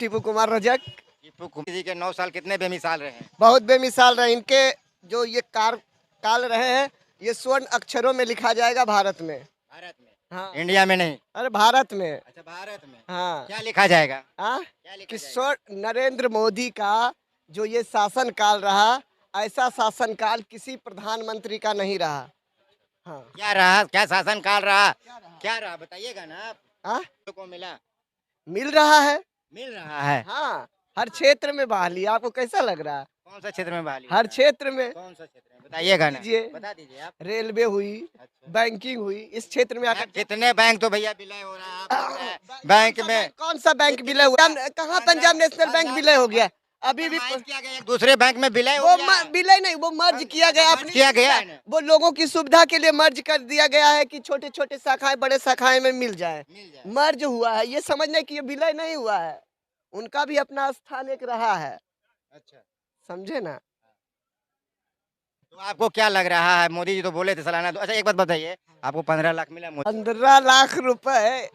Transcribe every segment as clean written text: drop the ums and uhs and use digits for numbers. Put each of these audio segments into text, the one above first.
टीपू कुमार रजक। टीपू कुमार जी के 9 साल कितने बेमिसाल रहे हैं। बहुत बेमिसाल रहे इनके। जो ये काल रहे हैं, ये स्वर्ण अक्षरों में लिखा जाएगा भारत में। भारत में? हाँ, इंडिया में नहीं? अरे भारत में। अच्छा, भारत में। हाँ, क्या लिखा जाएगा? हाँ, क्या लिखा कि जाएगा? स्वर्ण नरेंद्र मोदी का जो ये शासन काल रहा, ऐसा शासन काल किसी प्रधानमंत्री का नहीं रहा। हाँ, क्या रहा? क्या शासन काल रहा? क्या रहा बताइएगा ना आप। हाँ, को मिला? मिल रहा है। मिल रहा है। हाँ, हर क्षेत्र में बहाली। आपको कैसा लग रहा है? कौन सा क्षेत्र में बहाली? हर क्षेत्र में। कौन सा क्षेत्र में बताइएगा ना। दीजिए। बता दीजिए आप। रेलवे हुई, अच्छा। बैंकिंग हुई, इस क्षेत्र में आकर कितने बैंक तो भैया विलय हो रहा है, आप बोल रहे हैं बैंक में। कौन सा बैंक विलय हुआ? कहाँ पंजाब नेशनल बैंक विलय हो गया? अभी भी किया गया एक दूसरे बैंक में विलय हो वो गया। विलय नहीं, वो मर्ज किया गया। मर्ज अपनी किया गया है ना। वो लोगों की सुविधा के लिए मर्ज कर दिया गया है कि छोटे छोटे शाखाएं बड़े शाखाएं में मिल जाए। मर्ज हुआ है, ये समझने की ये विलय नहीं हुआ है। उनका भी अपना स्थान एक रहा है। अच्छा, समझे ना? तो आपको क्या लग रहा है? मोदी जी तो बोले थे सालाना अच्छा एक बात बताइए, आपको 15 लाख मिला? 15 लाख रुपए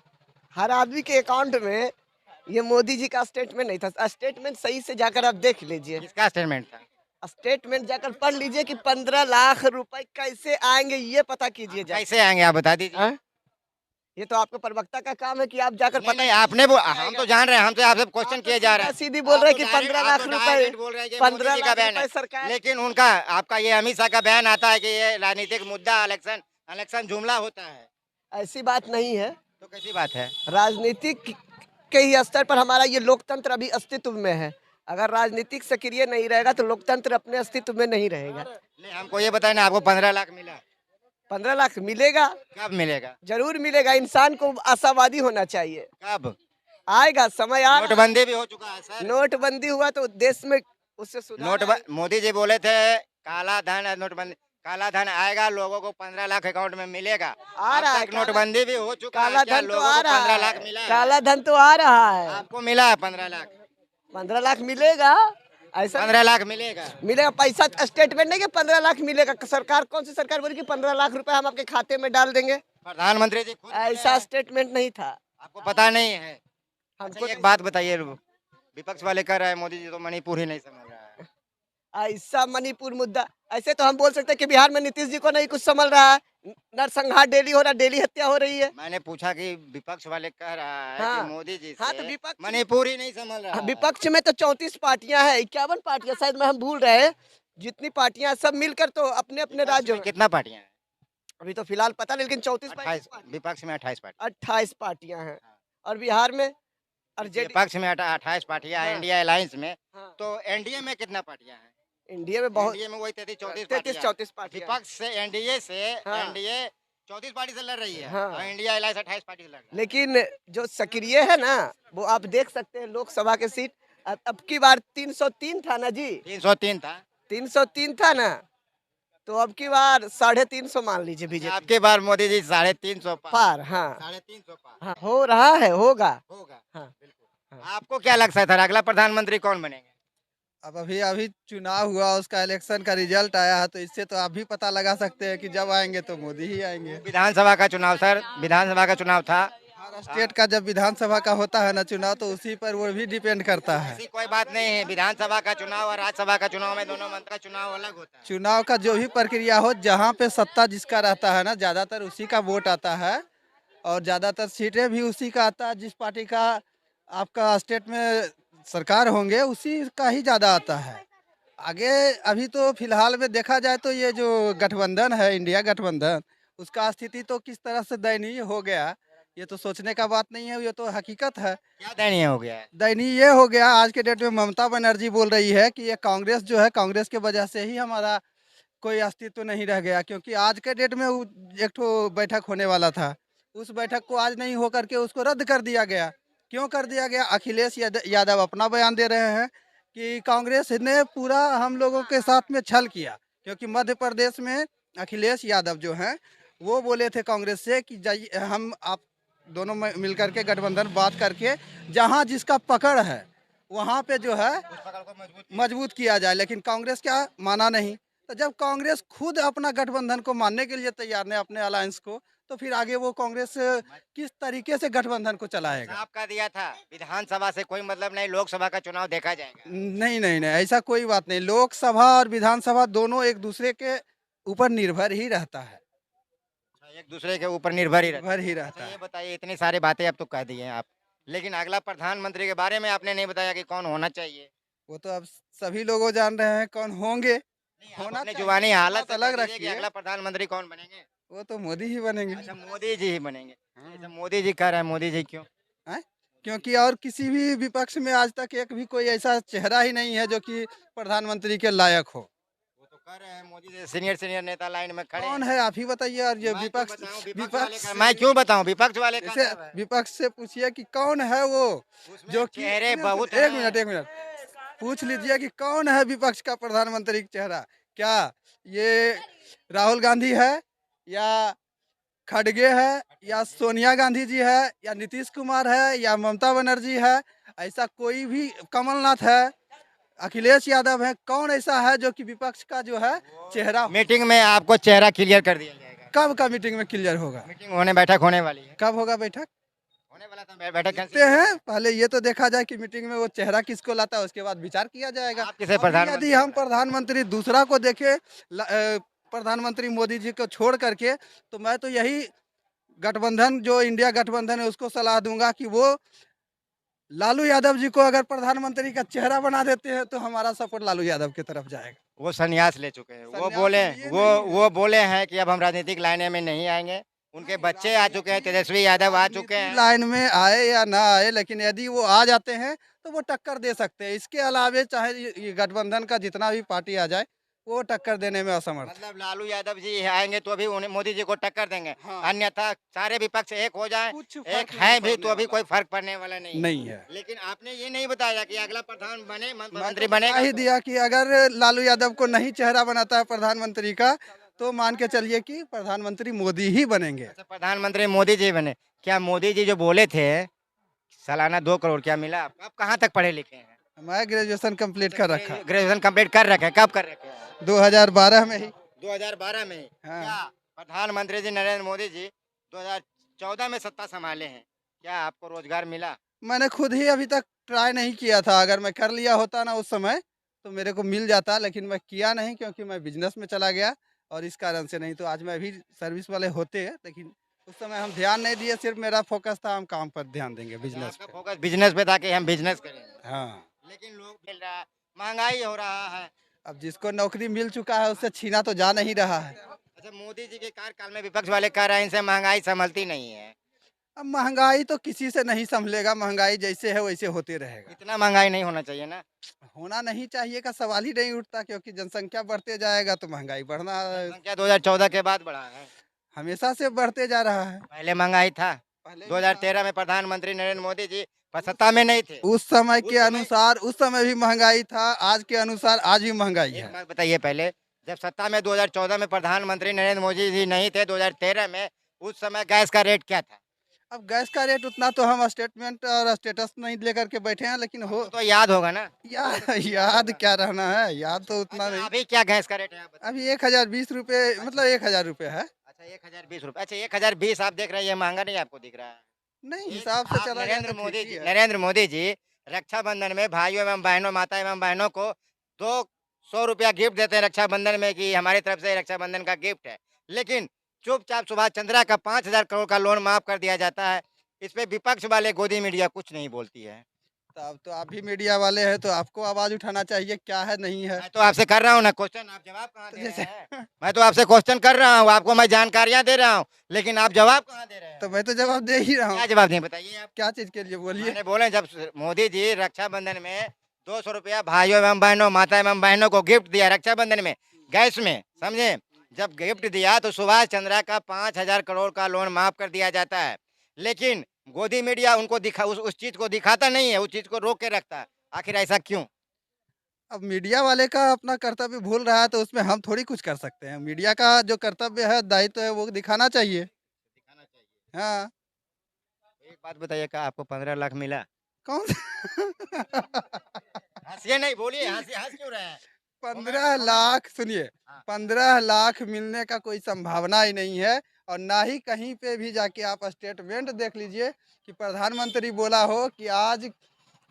हर आदमी के अकाउंट में। ये मोदी जी का स्टेटमेंट नहीं था। स्टेटमेंट सही से जाकर आप देख लीजिए। किसका स्टेटमेंट था? स्टेटमेंट जाकर पढ़ लीजिए कि 15 लाख रुपए कैसे आएंगे, ये पता कीजिए जाकर। कैसे आएंगे आप बता दीजिए। हाँ? ये तो आपके प्रवक्ता का काम है कि आप जाकर नहीं, नहीं आपने हम तो जान रहे हैं, हमसे आपसे क्वेश्चन किए जा रहे हैं। सीधी बोल रहे हैं कि आप 15 लाख तो रुपए, डायरेक्ट बोल रहे हैं कि 15 मोदी जी का लाख बयान रुपए है। सरकार। लेकिन उनका आपका ये अमित शाह का बयान आता है कि ये राजनीतिक मुद्दा इलेक्शन जुमला होता है। ऐसी बात नहीं है। तो कैसी बात है? राजनीतिक के ही स्तर पर हमारा ये लोकतंत्र अभी अस्तित्व में है। अगर राजनीतिक सक्रिय नहीं रहेगा तो लोकतंत्र अपने अस्तित्व में नहीं रहेगा। नहीं हमको ये बताए ना, आपको 15 लाख मिला? 15 लाख मिलेगा। कब मिलेगा? जरूर मिलेगा। इंसान को आशावादी होना चाहिए। कब? आएगा समय। आ नोटबंदी भी हो चुका है सर। नोटबंदी हुआ तो देश में उससे सुधार मोदी जी बोले थे काला धन नोटबंदी, काला धन आएगा, लोगों को 15 लाख अकाउंट में मिलेगा। आ रहा है। नोटबंदी भी हो चुका है, काला क्या धन तो लोगों आ को रहा 15 है। लाख मिला है? काला धन तो आ रहा है। आपको मिला है 15 लाख? 15 लाख मिलेगा। ऐसा 15 लाख मिलेगा? मिलेगा। पैसा स्टेटमेंट नहीं कि 15 लाख मिलेगा। सरकार कौन सी सरकार बोली कि 15 लाख रुपए हम आपके खाते में डाल देंगे? प्रधानमंत्री जी खुद बोले ऐसा हैं। स्टेटमेंट नहीं था। आपको पता नहीं है? हमको अच्छा एक बात बताइए, विपक्ष वाले कह रहे हैं मोदी जी तो मणिपुर ही नहीं समझ रहा है। ऐसा मणिपुर मुद्दा। ऐसे तो हम बोल सकते हैं कि बिहार में नीतीश जी को नहीं कुछ संभल रहा है। नरसंहार डेली हो रहा, डेली हत्या हो रही है। मैंने पूछा कि विपक्ष वाले कह रहा है हाँ। कि मोदी जी हाँ, से तो विपक्ष मणिपुर ही नहीं समझ रहा है। विपक्ष में तो 34 पार्टियां हैं, 51 पार्टियां शायद, मैं हम भूल रहे हैं। जितनी पार्टियां सब मिलकर तो अपने अपने विपक्ष राज्यों में में। कितना पार्टियां हैं? अभी तो फिलहाल पता नहीं, लेकिन 34 28। विपक्ष में 28 पार्टी। 28 पार्टियां हैं। और बिहार में विपक्ष में 28 पार्टियां हैं हाँ। इंडिया अलायंस में। हाँ। तो एनडीए में कितना पार्टियां हैं? इंडिया में बहुत एनडीए में वही 33-34 33-34 पार्टियां। विपक्ष से एनडीए से हाँ। एनडीए 34 पार्टी से लड़ रही है। हाँ। और इंडिया अलायंस 28 पार्टी से लड़ रहा है। लेकिन जो सक्रिय है ना, वो आप देख सकते हैं लोकसभा के सीट। अब की बार 303 था ना जी। 303 था। 303 था ना, तो अब की बार 350 मान लीजिए बीजेपी आपके बार मोदी जी 350 पार। हाँ, 350 पार हाँ, हो रहा है, होगा। होगा। हाँ। बिल्कुल। आपको क्या लगता है सर, अगला प्रधानमंत्री कौन बनेंगे? अब अभी अभी चुनाव हुआ, उसका इलेक्शन का रिजल्ट आया है, तो इससे तो आप भी पता लगा सकते हैं कि जब आएंगे तो मोदी ही आएंगे। विधानसभा का चुनाव सर, विधानसभा का चुनाव था। हर स्टेट का जब विधानसभा का होता है ना चुनाव, तो उसी पर वो भी डिपेंड करता है। ऐसी कोई बात नहीं है, विधानसभा का चुनाव और राज्यसभा का चुनाव में दोनों मंत्र का चुनाव अलग होता है। चुनाव का जो भी प्रक्रिया हो, जहाँ पे सत्ता जिसका रहता है ना, ज्यादातर उसी का वोट आता है और ज्यादातर सीटें भी उसी का आता है। जिस पार्टी का आपका स्टेट में सरकार होंगे उसी का ही ज्यादा आता है। आगे अभी तो फिलहाल में देखा जाए तो ये जो गठबंधन है, इंडिया गठबंधन, उसका स्थिति तो किस तरह से दयनीय हो गया, ये तो सोचने का बात नहीं है, ये तो हकीकत है। क्या दयनीय हो गया है? दयनीय ये हो गया, आज के डेट में ममता बनर्जी बोल रही है कि ये कांग्रेस जो है, कांग्रेस की वजह से ही हमारा कोई अस्तित्व नहीं रह गया। क्योंकि आज के डेट में एक ठो बैठक होने वाला था, उस बैठक को आज नहीं होकर के उसको रद्द कर दिया गया। क्यों कर दिया गया? अखिलेश यादव अपना बयान दे रहे हैं कि कांग्रेस ने पूरा हम लोगों के साथ में छल किया। क्योंकि मध्य प्रदेश में अखिलेश यादव जो हैं, वो बोले थे कांग्रेस से कि जाइए, हम आप दोनों मिलकर के गठबंधन बात करके जहां जिसका पकड़ है वहां पे जो है मजबूत किया जाए। लेकिन कांग्रेस क्या माना नहीं। तो जब कांग्रेस खुद अपना गठबंधन को मानने के लिए तैयार नहीं, अपने अलायंस को, तो फिर आगे वो कांग्रेस किस तरीके से गठबंधन को चलाएगा। आपका दिया था विधानसभा से कोई मतलब नहीं, लोकसभा का चुनाव देखा जाएगा। नहीं नहीं नहीं, ऐसा कोई बात नहीं। लोकसभा और विधानसभा दोनों एक दूसरे के ऊपर निर्भर ही रहता है, एक दूसरे के ऊपर निर्भर ही रहता निर्भर ही है। रहता अच्छा, ये है। बताइए, इतनी सारी बातें अब तो कह दी हैं आप, लेकिन अगला प्रधानमंत्री के बारे में आपने नहीं बताया कि कौन होना चाहिए। वो तो अब सभी लोग जान रहे हैं कौन होंगे। नहीं, आप होना अपने चाहिए, जुबानी हालत बात से अलग कह दीजिए कि रखिए। अगला प्रधानमंत्री कौन बनेंगे। वो तो मोदी ही बनेंगे। अच्छा, मोदी जी ही बनेंगे। हाँ। अच्छा, मोदी जी कह रहे हैं, मोदी जी क्यों? हैं? क्योंकि और किसी भी विपक्ष में आज तक एक भी कोई ऐसा चेहरा ही नहीं है जो कि प्रधानमंत्री के लायक हो। वो तो कह रहे हैं मोदी जी सीनियर सीनियर नेता लाइन में खड़े कौन हैं। है आप ही बताइए। और ये मैं क्यों विपक्ष बताऊं, विपक्ष वाले विपक्ष का मैं क्यों बताऊं, विपक्ष वाले का जैसे सब है। विपक्ष से पूछिए कि कौन है वो उसमें जो कि चेहरे बहुत एक हैं। मिनट एक मिनट, पूछ लीजिए कि कौन है विपक्ष का प्रधानमंत्री चेहरा। क्या ये राहुल गांधी है, या खड़गे है, या सोनिया गांधी जी है, या नीतीश कुमार है, या ममता बनर्जी है। ऐसा कोई भी, कमलनाथ है, अखिलेश यादव है, कौन ऐसा है जो कि विपक्ष का जो है चेहरा हो? मीटिंग में आपको चेहरा क्लियर कर दिया जाएगा। कब का मीटिंग में क्लियर होगा? मीटिंग होने, बैठक होने वाली है। कब होगा बैठक? होने वाला था, बैठक देखते कैंसिल। हैं, पहले ये तो देखा जाए कि मीटिंग में वो चेहरा किसको लाता है, उसके बाद विचार किया जाएगा। आप किसे अभी प्रधानमंत्री यदि हम प्रधानमंत्री दूसरा को देखे, प्रधानमंत्री मोदी जी को छोड़ करके, तो मैं तो यही गठबंधन जो इंडिया गठबंधन है उसको सलाह दूंगा कि वो लालू यादव जी को अगर प्रधानमंत्री का चेहरा बना देते हैं तो हमारा सपोर्ट लालू यादव की तरफ जाएगा। वो संन्यास ले चुके हैं। वो संन्यास बोले, लिए वो नहीं है। वो बोले हैं कि अब हम राजनीतिक लाइने में नहीं आएंगे। उनके बच्चे आ चुके हैं, तेजस्वी यादव आ चुके राजनीति हैं। लाइन में आए या ना आए, लेकिन यदि वो आ जाते हैं तो वो टक्कर दे सकते हैं। इसके अलावे चाहे ये गठबंधन का जितना भी पार्टी आ जाए, वो टक्कर देने में असमर्थ है। मतलब लालू यादव जी आएंगे तो भी उन्हें मोदी जी को टक्कर देंगे। हाँ। अन्यथा सारे विपक्ष एक हो जाए, कुछ एक फर्क है नहीं भी पड़ने तो अभी वाला। कोई फर्क पड़ने वाला नहीं है। नहीं है। लेकिन आपने ये नहीं बताया कि अगला प्रधान बने, मैं मंत्री तो बता बनेगा ही तो। दिया कि अगर लालू यादव को नहीं चेहरा बनाता है प्रधानमंत्री का, तो मान के चलिए कि प्रधानमंत्री मोदी ही बनेंगे। अच्छा, प्रधानमंत्री मोदी जी बने। क्या मोदी जी जो बोले थे सालाना 2 करोड़, क्या मिला? आप कहाँ तक पढ़े लिखे हैं? मैं ग्रेजुएशन कंप्लीट कर रखा, ग्रेजुएशन कंप्लीट कर रखे हैं। कब कर रखे हैं? 2012 में ही। 2012 में। हाँ। क्या प्रधानमंत्री जी नरेंद्र मोदी जी 2014 में सत्ता संभाले हैं, क्या आपको रोजगार मिला? मैंने खुद ही अभी तक ट्राई नहीं किया था। अगर मैं कर लिया होता ना उस समय, तो मेरे को मिल जाता, लेकिन मैं किया नहीं क्योंकि मैं बिजनेस में चला गया, और इस कारण से नहीं तो आज मैं भी सर्विस वाले होते हैं, लेकिन उस समय हम ध्यान नहीं दिए। सिर्फ मेरा फोकस था हम काम पर ध्यान देंगे, बिजनेस आपका पे। फोकस बिजनेस पे था कि हम बिजनेस करेंगे। हाँ। लेकिन लोग मिल रहा है, महंगाई हो रहा है। अब जिसको नौकरी मिल चुका है उससे छीना तो जा नहीं रहा है। अच्छा, मोदी जी के कार्यकाल में विपक्ष वाले कह रहे हैं इनसे महंगाई संभलती नहीं है। अब महंगाई तो किसी से नहीं संभलेगा, महंगाई जैसे है वैसे होते रहेगा। इतना महंगाई नहीं होना चाहिए ना। होना नहीं चाहिए का सवाल ही नहीं उठता, क्योंकि जनसंख्या बढ़ते जाएगा तो महंगाई बढ़ना जनसंख्या 2014 के बाद बढ़ा है, हमेशा से बढ़ते जा रहा है। पहले महंगाई था। पहले 2013 में प्रधानमंत्री नरेंद्र मोदी जी सत्ता में नहीं थे। उस समय उस के अनुसार उस समय भी महंगाई था, आज के अनुसार आज भी महंगाई एक है। बात बताइए, पहले जब सत्ता में 2014 में प्रधानमंत्री नरेंद्र मोदी जी नहीं थे, 2013 में, उस समय गैस का रेट क्या था? अब गैस का रेट उतना तो हम स्टेटमेंट और स्टेटस नहीं लेकर के बैठे हैं, लेकिन हो तो याद होगा ना। याद क्या रहना है, याद तो उतना अच्छा, नहीं। अभी क्या गैस का रेट है आप बताइए। अभी 1020 रुपये, मतलब 1000 रुपये है। अच्छा, 1020 रुपये। अच्छा, 1020 आप देख रहे हैं, ये महंगा नहीं आपको दिख रहा है? नहीं, हिसाब से आप चला जाए नरेंद्र तो मोदी ठीक ही जी, है। नरेंद्र मोदी जी रक्षाबंधन में भाइयों एवं बहनों, माता एवं बहनों को 200 रुपया गिफ्ट देते हैं रक्षाबंधन में कि हमारी तरफ से रक्षाबंधन का गिफ्ट है। लेकिन चुपचाप सुभाष चंद्रा का 5000 करोड़ का लोन माफ कर दिया जाता है। इस पे विपक्ष वाले गोदी मीडिया कुछ नहीं बोलती है। तो अब तो आप भी मीडिया वाले हैं, तो आपको आवाज उठाना चाहिए, क्या है नहीं है। मैं तो आपसे कर रहा हूँ ना क्वेश्चन, आप जवाब कहाँ तो दे रहे जैसे हैं? मैं तो आपसे क्वेश्चन कर रहा हूँ, आपको मैं जानकारियाँ दे रहा हूँ, लेकिन आप जवाब कहाँ दे रहे हैं? तो मैं तो जवाब दे ही रहा क्या हूँ। जवाब दें बताइए आप? क्या चीज के लिए बोलिए। मैंने बोले जब मोदी जी रक्षाबंधन में 200 रुपया भाइयों एवं बहनों, माता एवं बहनों को गिफ्ट दिया रक्षाबंधन में, गैस में, समझे? जब गिफ्ट दिया तो सुभाष चंद्रा का 5000 करोड़ का लोन माफ कर दिया जाता है। लेकिन गोदी मीडिया उनको उस चीज को दिखाता नहीं है, उस चीज को रोक के रखता है। आखिर ऐसा क्यों? अब मीडिया वाले का अपना कर्तव्य भूल रहा है, तो उसमें हम थोड़ी कुछ कर सकते हैं। मीडिया का जो कर्तव्य है, दायित्व है, वो दिखाना चाहिए। दिखाना चाहिए। हाँ। एक बात बताइए, क्या आपको 15 लाख मिला? कौन हंसिए नहीं, बोलिए, हंस क्यों रहे हैं? 15 लाख सुनिए, हाँ। 15 लाख मिलने का कोई संभावना ही नहीं है। और ना ही कहीं पे भी जाके आप स्टेटमेंट देख लीजिए कि प्रधानमंत्री बोला हो कि आज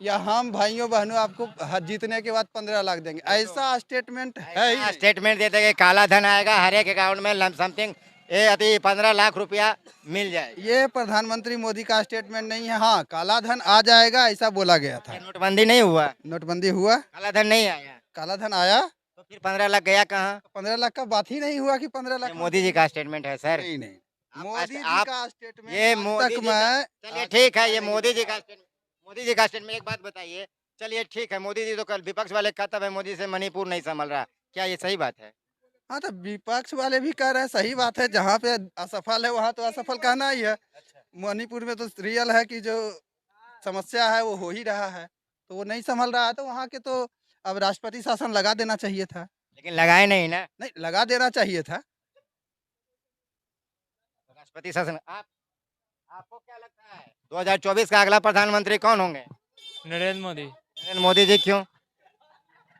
या हम भाइयों बहनों आपको जीतने के बाद 15 लाख देंगे, ऐसा स्टेटमेंट है ही नहीं। स्टेटमेंट देते कि काला धन आएगा हर एक अकाउंट में समथिंग ये अति 15 लाख रुपया मिल जाएगा। ये प्रधानमंत्री मोदी का स्टेटमेंट नहीं है। हाँ, काला धन आ जाएगा ऐसा बोला गया था। नोटबंदी नहीं हुआ, नोटबंदी हुआ, काला धन नहीं आया, काला धन आया, तो फिर 15 लाख गया कहाँ? 15 लाख का बात ही नहीं हुआ कि 15 ये लाख। मोदी जी का स्टेटमेंट है सर। नहीं नहीं, आप- मोदी जी आप- का स्टेटमेंट ये आज मोदी तक जी का- मैं चलिए ठीक है, ये मोदी जी का स्टेटमेंट, मोदी जी का स्टेटमेंट। एक बात बताइए, चलिए ठीक है, मोदी जी तो कल विपक्ष वाले कहता है मोदी से मणिपुर नहीं संभल रहा, क्या ये सही बात है? हाँ, तो विपक्ष वाले भी कह रहे हैं सही बात है, जहाँ पे असफल है वहाँ तो असफल कहना ही है। मणिपुर में तो रियल है कि जो समस्या है वो हो ही रहा है, तो वो नहीं संभल रहा है, तो वहाँ के तो अब राष्ट्रपति शासन लगा देना चाहिए था। लेकिन लगाए नहीं ना नहीं, लगा देना चाहिए था। राष्ट्रपति शासन। आपको क्या लगता है 2024 का अगला प्रधानमंत्री कौन होंगे? नरेंद्र मोदी, नरेंद्र मोदी जी। क्यों?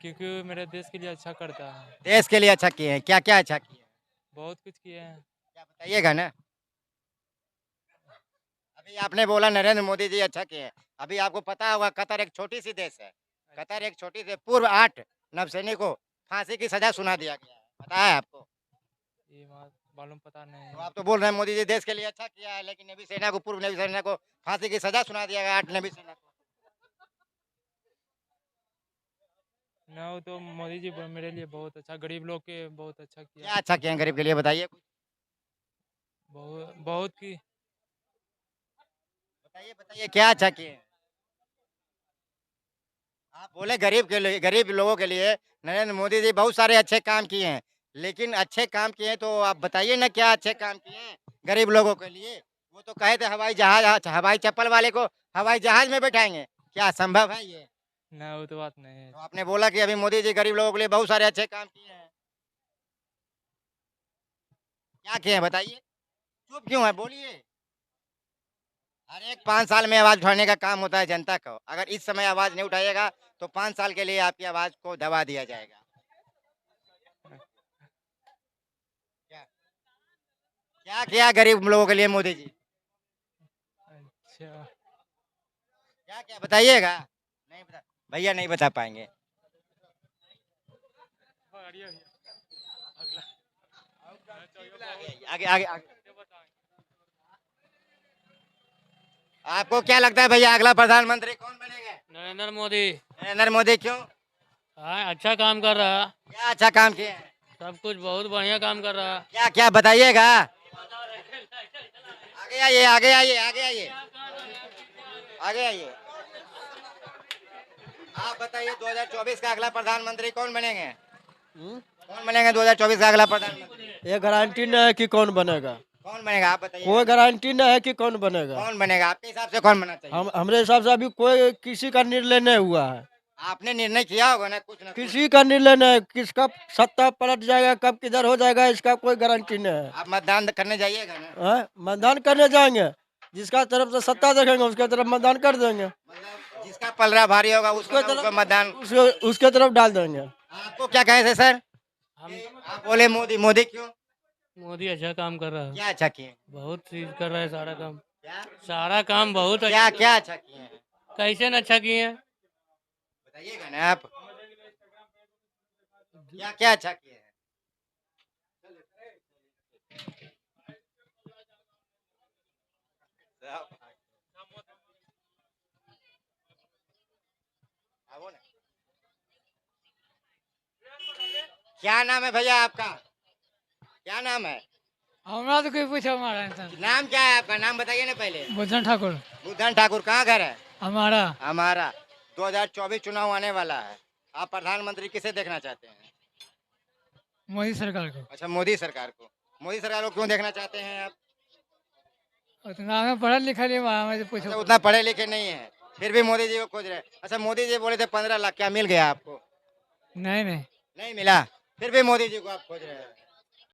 क्योंकि वो मेरे देश के लिए अच्छा करता है, देश के लिए अच्छा किए हैं, क्या क्या अच्छा किए हैं, बहुत कुछ किए हैं। क्या बताइएगा ना। अभी आपने बोला नरेंद्र मोदी जी अच्छा किए हैं, अभी आपको पता होगा कतर एक छोटी सी देश है, कतर एक छोटी सी, पूर्व 8 नवसैनिक को फांसी की सजा सुना दिया गया है, पता है आपको? ये मालूम पता नहीं तो है। आप तो बोल रहे हैं मोदी जी देश के लिए अच्छा किया है, लेकिन नेवी सेना को, पूर्व नेवी सेना को फांसी की सजा सुना दिया गया, 8 नेवी सेना को। ना, वो तो मोदी जी मेरे लिए बहुत अच्छा, गरीब लोग के बहुत अच्छा क्या किया, अच्छा किए हैं गरीब के लिए, बताइए कुछ। बहुत बहुत की। बताइए बताइए क्या अच्छा किए हैं? आप बोले गरीब के लिए, गरीब लोगों के लिए नरेंद्र मोदी जी बहुत सारे अच्छे काम किए हैं, लेकिन अच्छे काम किए हैं तो आप बताइए ना क्या अच्छे काम किए हैं गरीब लोगों के लिए। वो तो कहे थे हवाई जहाज, हवाई चप्पल वाले को हवाई जहाज में बैठाएंगे, क्या संभव है ये? ना, वो तो बात नहीं है। तो आपने बोला कि अभी मोदी जी गरीब लोगों के लिए बहुत सारे अच्छे काम किए हैं, क्या किए हैं बताइए? चुप क्यों है, बोलिए। हर एक 5 साल में आवाज उठाने का काम होता है जनता को, अगर इस समय आवाज नहीं उठाइएगा तो 5 साल के लिए आपकी आवाज को दबा दिया जाएगा। क्या क्या किया गरीब लोगों के लिए मोदी जी, अच्छा, क्या क्या बताइएगा? नहीं बता, भैया नहीं बता पाएंगे। आगे आगे आगे। आपको क्या लगता है भैया अगला प्रधानमंत्री कौन बनेगा? नरेंद्र मोदी। नरेंद्र मोदी। क्यों? हाँ, अच्छा काम कर रहा है, क्या अच्छा काम किए हैं? सब कुछ बहुत बढ़िया काम कर रहा है। क्या क्या बताइएगा? आगे आइए आगे आइए आगे आइए आगे आइए। आप बताइए 2024 का अगला प्रधानमंत्री कौन बनेंगे? कौन बनेंगे 2024 का अगला प्रधानमंत्री? ये गारंटी नहीं है कि कौन बनेगा, कौन बनेगा आप बताइए? कोई गारंटी नहीं है कि कौन बनेगा। कौन बनेगा आपके हिसाब से, कौन बनना चाहिए? हमरे हिसाब से अभी कोई किसी का निर्णय नहीं हुआ है, आपने निर्णय किया होगा ना कुछ ना कुछ। किसी का निर्णय नहीं, किसका सत्ता पलट जाएगा, कब किधर हो जाएगा, इसका कोई गारंटी नहीं है। आप मतदान करने जाइएगा ना, हाँ, मतदान करने जाएंगे, जिसका तरफ से सत्ता देखेंगे उसके तरफ मतदान कर देंगे, मतलब जिसका पलड़ा भारी होगा उसको मतदान, उसके तरफ डाल देंगे। आपको क्या कहे थे सर? आप बोले मोदी। मोदी क्यों? मोदी अच्छा काम कर रहा है, क्या अच्छा किए? बहुत चीज कर रहा है, सारा काम, क्या सारा काम बहुत क्या क्या अच्छा किए हैं कैसे न अच्छा किए हैं। बताइएगा ना आप, क्या क्या अच्छा किए हैं? आओ ना। क्या नाम है भैया आपका, क्या नाम है? हमारा तो कोई पूछा हमारा इंसान। नाम क्या है आपका, नाम बताइए ना पहले। बुद्धन ठाकुर। बुद्धन ठाकुर। कहाँ घर है? हमारा हमारा। 2024 चुनाव आने वाला है, आप प्रधानमंत्री किसे देखना चाहते हैं? मोदी सरकार को। अच्छा, मोदी सरकार को। मोदी सरकार को क्यों देखना चाहते हैं आप? उतना हमें पढ़ा लिखा नहीं हुआ, हमें तो अच्छा, उतना पढ़े लिखे नहीं है, फिर भी मोदी जी को खोज रहे हैं। अच्छा, मोदी जी बोले थे 15 लाख, क्या मिल गया आपको? नहीं नहीं। नहीं मिला, फिर भी मोदी जी को आप खोज रहे हैं।